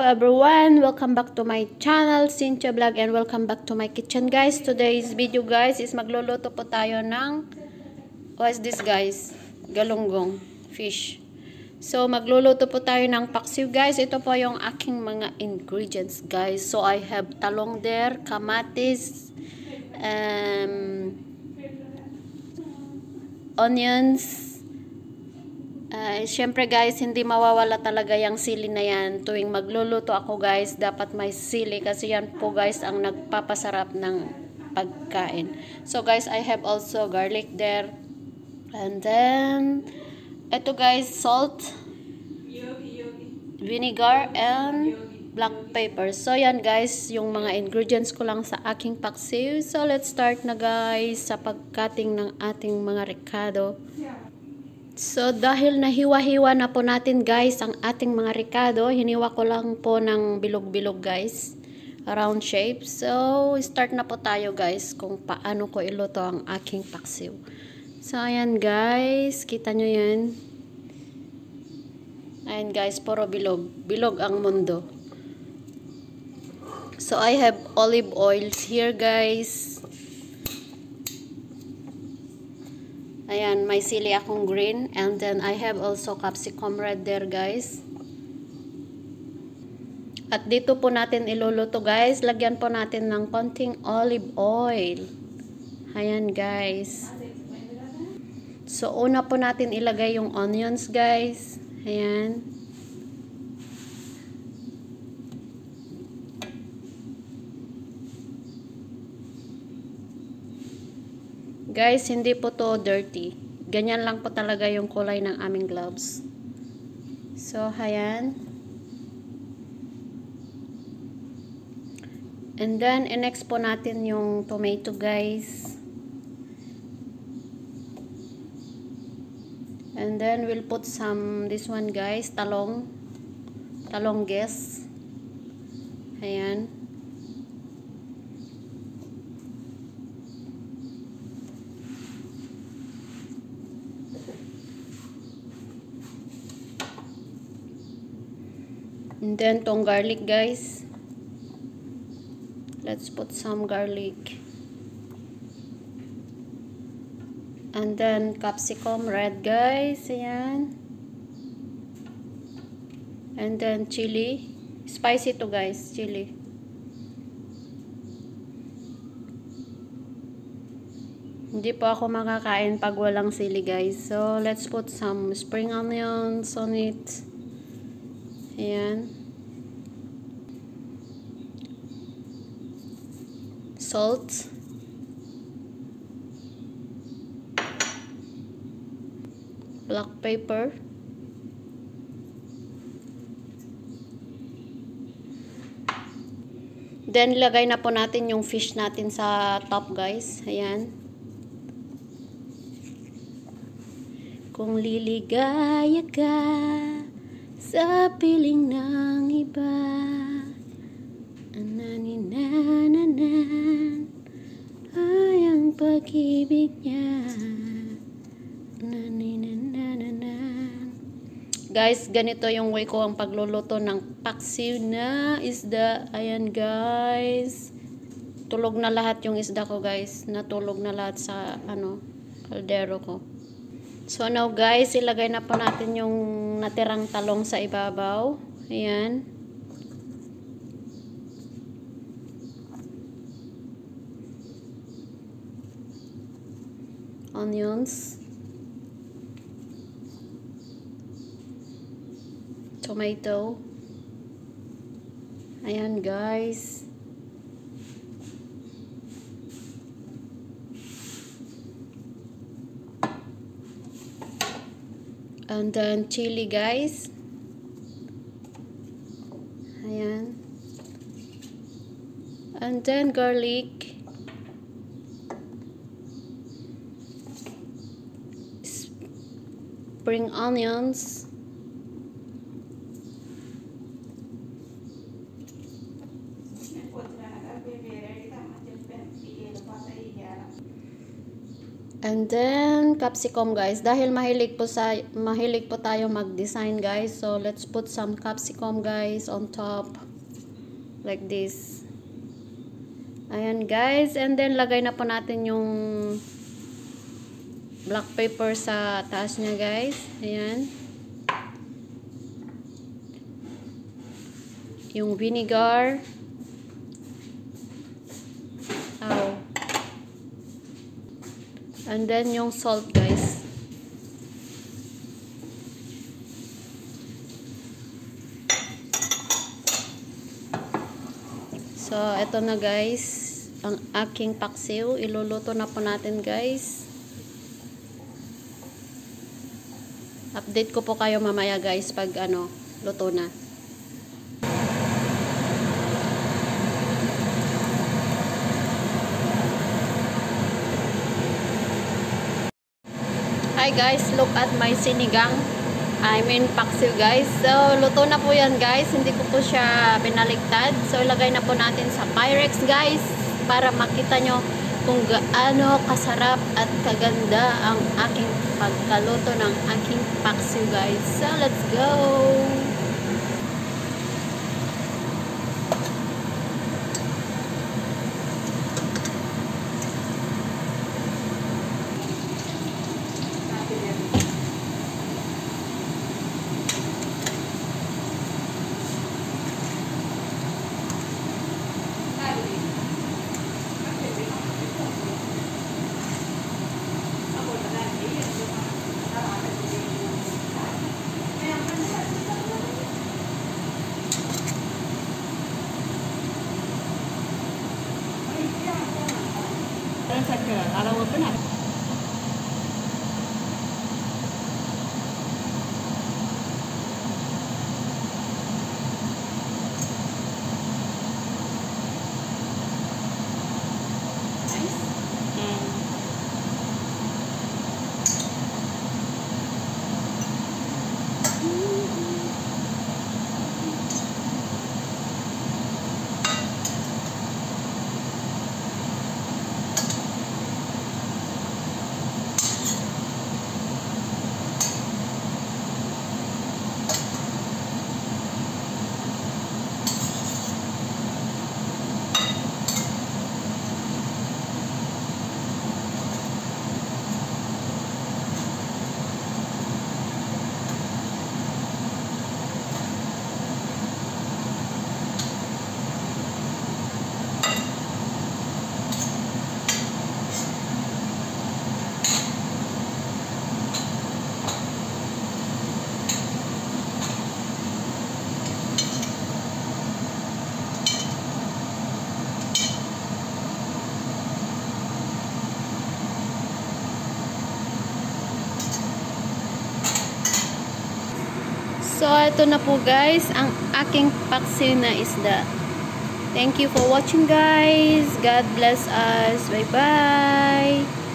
everyone, welcome back to my channel, Cynthia Vlog, and welcome back to my kitchen, guys. Today's video, guys, is magluluto po tayo ng what is this, guys? Galunggong fish. So magluluto po tayo ng paksiw, guys. Ito po yung aking mga ingredients, guys. So I have talong there, kamatis, onions. Syempre, guys, hindi mawawala talaga yung sili na yan. Tuwing magluluto ako, guys, dapat may sili kasi yan po, guys, ang nagpapasarap ng pagkain. So, guys, I have also garlic there. And then, ito, guys, salt, vinegar, and black pepper. So, yan, guys, yung mga ingredients ko lang sa aking paksiw. So, let's start na, guys, sa pagcutting ng ating mga ricado. So, dahil nahiwa-hiwa na po natin, guys, ang ating mga ricado, hiniwa ko lang po ng bilog-bilog, guys, round shape. So, start na po tayo, guys, kung paano ko iluto ang aking paksiw. So, ayan, guys, kita nyo yan. Ayan, guys, puro bilog. Bilog ang mundo. So, I have olive oils here, guys. Ayan, may sili akong green. And then, I have also capsicum red there, guys. At dito po natin iluluto, guys. Lagyan po natin ng konting olive oil. Ayan, guys. So, una po natin ilagay yung onions, guys. Ayan. Guys, hindi po to dirty. Ganyan lang po talaga yung kulay ng aming gloves. So, ayan. And then, next po natin yung tomato, guys. And then, we'll put some, this one, guys, talong. Talongges. Ayan. And then, tong garlic, guys. Let's put some garlic. And then, capsicum red, guys. Ayan. And then, chili. Spicy to, guys. Chili. Hindi po ako makakain pag walang sili, guys. So, let's put some spring onions on it. Ayan. Salt. Black pepper. Then, lagay na po natin yung fish natin sa top, guys. Ayan. Kung liligaya ka sa piling ng iba, ananinanan ay ang pag-ibig niya. Ananinanan. Guys, ganito yung way ko ang pagluluto ng paksiw na isda. Ayan, guys. Tulog na lahat yung isda ko, guys. Natulog na lahat sa kaldero ko. So, now, guys, ilagay na po natin yung natirang talong sa ibabaw. Ayan. Onions. Tomato. Ayan, guys. And then, chili, guys. Ayan. And then, garlic. Spring onions. And And then capsicum guys, dahil mahilig po tayo mag-design guys, so let's put some capsicum guys on top like this. Ayan guys, and then lagay na po natin yung black pepper sa taas niya guys. Ayan, yung vinegar. And then yung salt guys. So eto na guys ang aking paksiw. Iluluto na po natin guys. Update ko po kayo mamaya guys pag luto na. Hi guys, look at my sinigang. I mean paksiw guys. So luto na po yan guys. Hindi ko po siya binaligtad. So ilagay na po natin sa Pyrex guys para makita nyo kung gaano kasarap at kaganda ang aking pagkaluto ng aking paksiw guys. So let's go! So, ito na po guys, ang aking paksiw na isda. Thank you for watching guys. God bless us. Bye-bye.